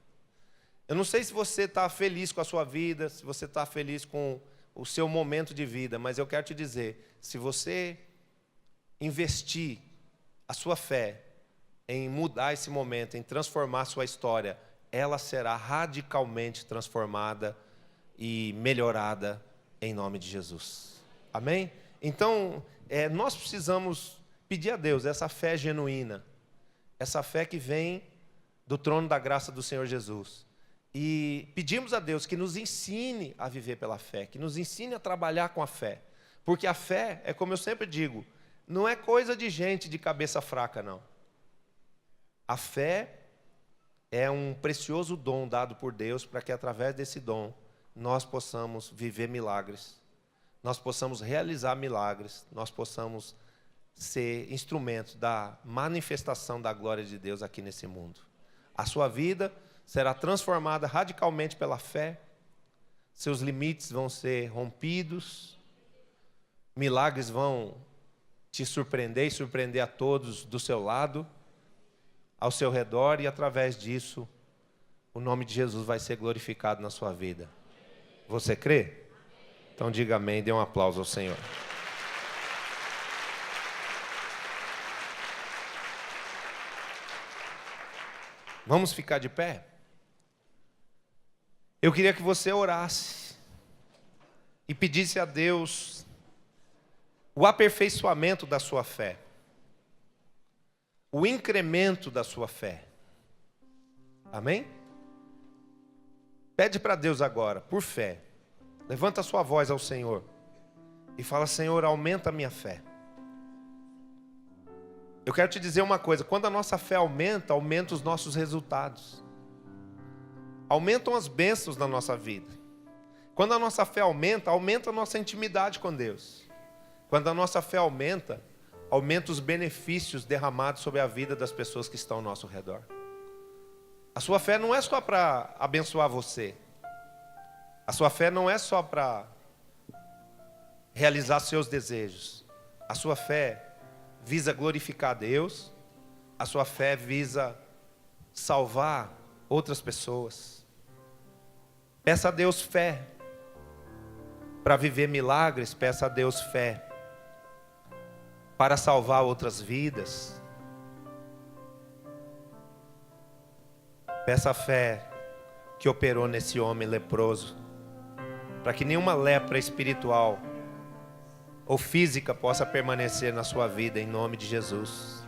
Eu não sei se você está feliz com a sua vida, se você está feliz com o seu momento de vida, mas eu quero te dizer, se você investir a sua fé em mudar esse momento, em transformar a sua história, ela será radicalmente transformada e melhorada em nome de Jesus. Amém? Então, nós precisamos pedir a Deus essa fé genuína, essa fé que vem do trono da graça do Senhor Jesus. E pedimos a Deus que nos ensine a viver pela fé, que nos ensine a trabalhar com a fé. Porque a fé, é como eu sempre digo, não é coisa de gente de cabeça fraca, não. A fé é um precioso dom dado por Deus para que através desse dom nós possamos viver milagres, nós possamos realizar milagres, nós possamos ser instrumentos da manifestação da glória de Deus aqui nesse mundo. A sua vida será transformada radicalmente pela fé. Seus limites vão ser rompidos. Milagres vão te surpreender e surpreender a todos do seu lado, ao seu redor, e através disso, o nome de Jesus vai ser glorificado na sua vida. Você crê? Então diga amém, dê um aplauso ao Senhor. Vamos ficar de pé? Eu queria que você orasse e pedisse a Deus o aperfeiçoamento da sua fé, o incremento da sua fé. Amém? Pede para Deus agora, por fé. Levanta a sua voz ao Senhor e fala: Senhor, aumenta a minha fé. Eu quero te dizer uma coisa: quando a nossa fé aumenta, aumenta os nossos resultados. Aumentam as bênçãos na nossa vida. Quando a nossa fé aumenta, aumenta a nossa intimidade com Deus. Quando a nossa fé aumenta, aumenta os benefícios derramados sobre a vida das pessoas que estão ao nosso redor. A sua fé não é só para abençoar você. A sua fé não é só para realizar seus desejos. A sua fé visa glorificar a Deus. A sua fé visa salvar outras pessoas. Peça a Deus fé para viver milagres. Peça a Deus fé para salvar outras vidas. Peça a fé que operou nesse homem leproso, para que nenhuma lepra espiritual ou física possa permanecer na sua vida, em nome de Jesus.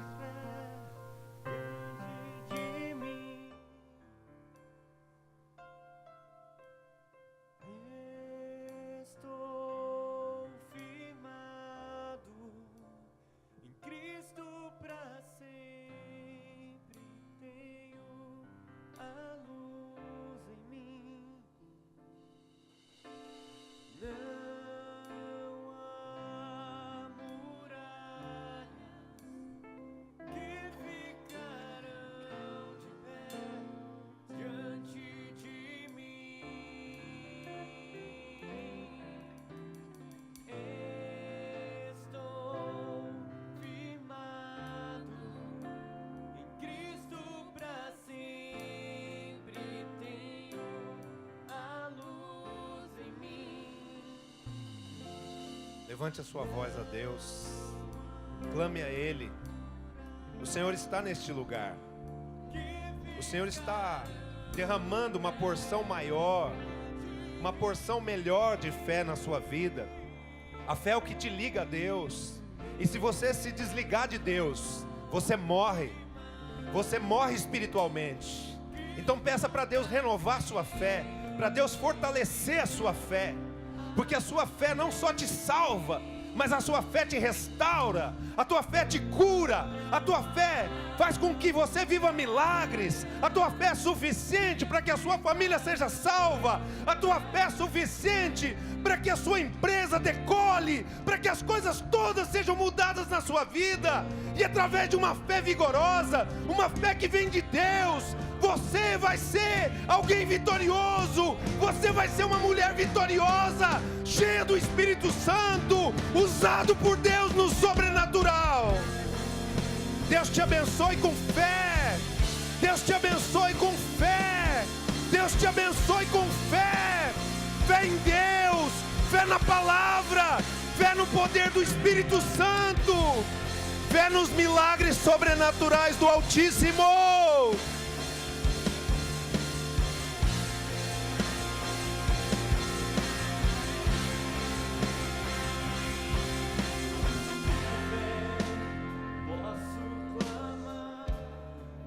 Levante a sua voz a Deus, clame a Ele. O Senhor está neste lugar. O Senhor está derramando uma porção maior, uma porção melhor de fé na sua vida. A fé é o que te liga a Deus. E se você se desligar de Deus, você morre espiritualmente. Então peça para Deus renovar a sua fé, para Deus fortalecer a sua fé. Porque a sua fé não só te salva, mas a sua fé te restaura, a tua fé te cura, a tua fé faz com que você viva milagres, a tua fé é suficiente para que a sua família seja salva, a tua fé é suficiente para que a sua empresa decole, para que as coisas todas sejam mudadas na sua vida. E através de uma fé vigorosa, uma fé que vem de Deus, você vai ser alguém vitorioso, você vai ser uma mulher vitoriosa, cheia do Espírito Santo, usado por Deus no sobrenatural. Deus te abençoe com fé, Deus te abençoe com fé, Deus te abençoe com fé. Fé em Deus, fé na palavra, fé no poder do Espírito Santo, fé nos milagres sobrenaturais do Altíssimo.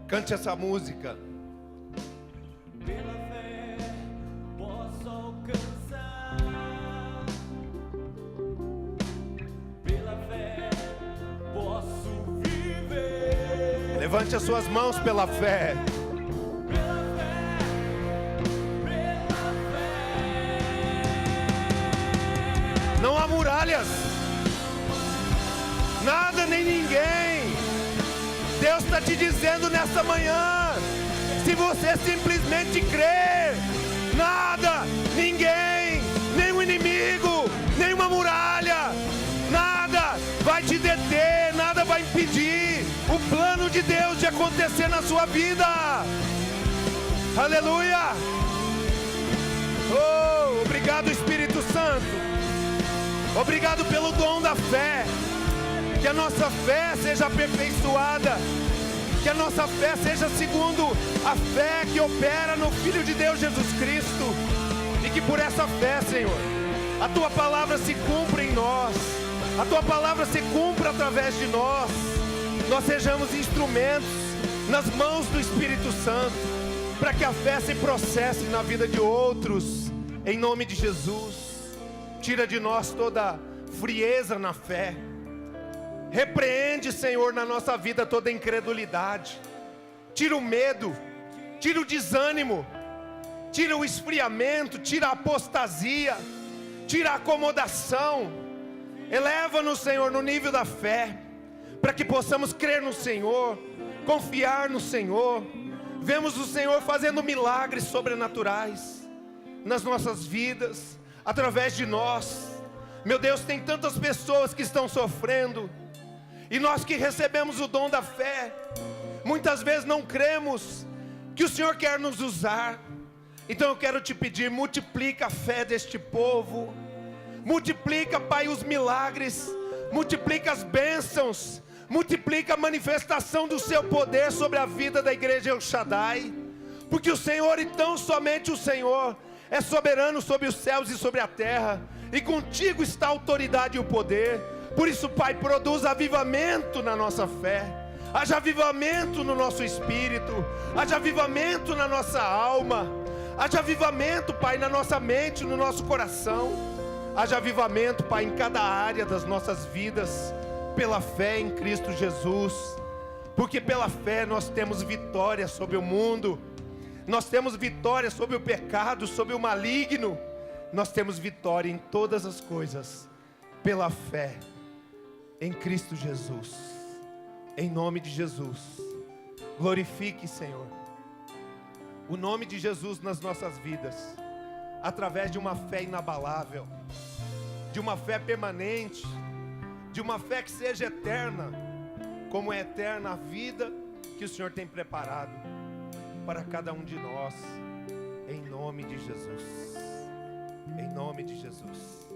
Cante essa música. Pela fé posso alcançar. Pela fé posso viver. Levante as suas mãos pela fé. Pela fé, pela fé. Não há muralhas, nada nem ninguém. Deus está te dizendo nessa manhã: Se você simplesmente crer, nada, ninguém, nem o inimigo, nem uma muralha, nada vai te deter, nada vai impedir o plano de Deus de acontecer na sua vida. Aleluia! Oh, obrigado, Espírito Santo. Obrigado pelo dom da fé. Que a nossa fé seja aperfeiçoada. Que a nossa fé seja segundo a fé que opera no Filho de Deus Jesus Cristo. E que por essa fé, Senhor, a Tua palavra se cumpra em nós. A Tua palavra se cumpra através de nós. Nós sejamos instrumentos nas mãos do Espírito Santo, para que a fé se processe na vida de outros, em nome de Jesus. Tira de nós toda frieza na fé. Repreende, Senhor, na nossa vida toda incredulidade. Tira o medo, tira o desânimo, tira o esfriamento, tira a apostasia, tira a acomodação. Eleva-nos, Senhor, no nível da fé, para que possamos crer no Senhor, confiar no Senhor. Vemos o Senhor fazendo milagres sobrenaturais nas nossas vidas, através de nós. Meu Deus, tem tantas pessoas que estão sofrendo, e nós que recebemos o dom da fé, muitas vezes não cremos que o Senhor quer nos usar. Então eu quero te pedir, multiplica a fé deste povo, multiplica, Pai, os milagres, multiplica as bênçãos, multiplica a manifestação do seu poder sobre a vida da igreja El Shaddai, porque o Senhor, e tão somente o Senhor, é soberano sobre os céus e sobre a terra, e contigo está a autoridade e o poder. Por isso, Pai, produz avivamento na nossa fé, haja avivamento no nosso espírito, haja avivamento na nossa alma, haja avivamento, Pai, na nossa mente, no nosso coração, haja avivamento, Pai, em cada área das nossas vidas, pela fé em Cristo Jesus, porque pela fé nós temos vitória sobre o mundo, nós temos vitória sobre o pecado, sobre o maligno, nós temos vitória em todas as coisas, pela fé em Cristo Jesus, em nome de Jesus. Glorifique, Senhor, o nome de Jesus nas nossas vidas, através de uma fé inabalável, de uma fé permanente, de uma fé que seja eterna, como é eterna a vida que o Senhor tem preparado para cada um de nós, em nome de Jesus, em nome de Jesus.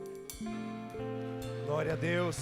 Glória a Deus.